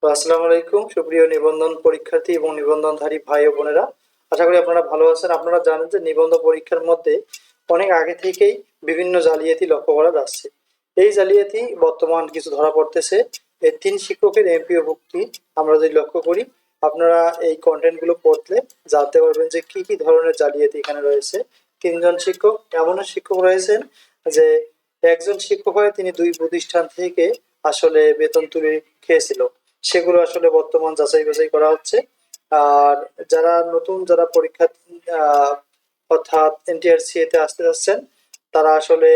আসসালামু আলাইকুম সুপ্রিয় নিবন্ধন পরীক্ষার্থী এবং নিবন্ধনধারী ভাই ও বোনেরা, আশা করি আপনারা ভালো আছেন। আপনারা জানেন যে নিবন্ধ পরীক্ষার মধ্যে অনেক আগে থেকেই বিভিন্ন জালিয়াতি লক্ষ্য করা যাচ্ছে। এই জালিয়াতি বর্তমান কিছু ধরা পড়তেছে। এই 3 শিক্ষকের এমপিও ভুক্তি আমরা যদি লক্ষ্য করি, আপনারা এই কন্টেন্টগুলো পড়লে জানতে পারবেন যে কি কি ধরনের জালিয়াতি এখানে রয়েছে। 3জন শিক্ষক, এমনও শিক্ষক রয়েছেন যে একজন শিক্ষক হয়ে তিনি 2 প্রতিষ্ঠান থেকে আসলে বেতন তুলে খেয়েছিল। সেগুলো আসলে বর্তমান যাচাই বাছাই করা হচ্ছে। আর যারা নতুন যারা পরীক্ষা আহ, অর্থাৎ এনটিআরসি তে আসতে যাচ্ছেন, তারা আসলে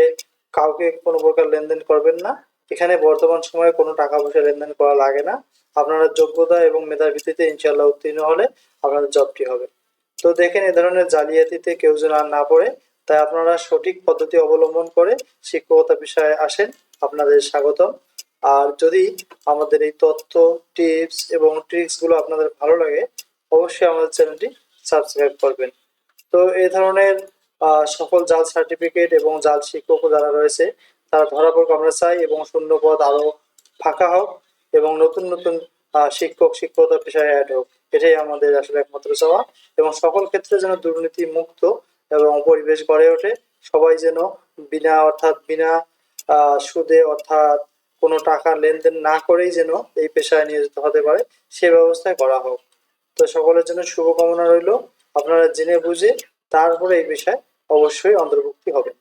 কাউকে কোনো প্রকার লেনদেন করবেন না। এখানে বর্তমান সময়ে কোনো টাকা পয়সা লেনদেন করা লাগে না। আপনারা যোগ্যতা এবং মেধার ভিত্তিতে ইনশাল্লাহ উত্তীর্ণ হলে আপনাদের জবটি হবে। তো দেখেন, এ ধরনের জালিয়াতিতে কেউ যেন আর না পড়ে। তাই আপনারা সঠিক পদ্ধতি অবলম্বন করে শিক্ষকতা বিষয়ে আসেন, আপনাদের স্বাগতম। আর যদি আমাদের এই তথ্য, টিপস এবং ট্রিক্স গুলো আপনাদের ভালো লাগে, অবশ্যই আমাদের চ্যানেলটি সাবস্ক্রাইব করবেন। তো এই ধরনের সকল জাল সার্টিফিকেট এবং জাল শিক্ষক যারা রয়েছে, তারা ধরা পড়ুক আমরা চাই, এবং শূন্য পদ আরো ফাঁকা হোক, এবং নতুন নতুন শিক্ষক শিক্ষকতা পেশায় অ্যাড হোক। এটাই আমাদের আসলে একমাত্র চাওয়া। এবং সকল ক্ষেত্রে যেন দুর্নীতি মুক্ত এবং পরিবেশ গড়ে ওঠে। সবাই যেন বিনা সুদে, অর্থাৎ কোনো টাকা লেনদেন না করেই যেন এই পেশায় নিয়োজিত হতে পারে, সে ব্যবস্থায় করা হোক। তো সকলের জন্য শুভকামনা রইল। আপনারা জেনে বুঝে তারপরে এই পেশায় অবশ্যই অন্তর্ভুক্তি হবেন।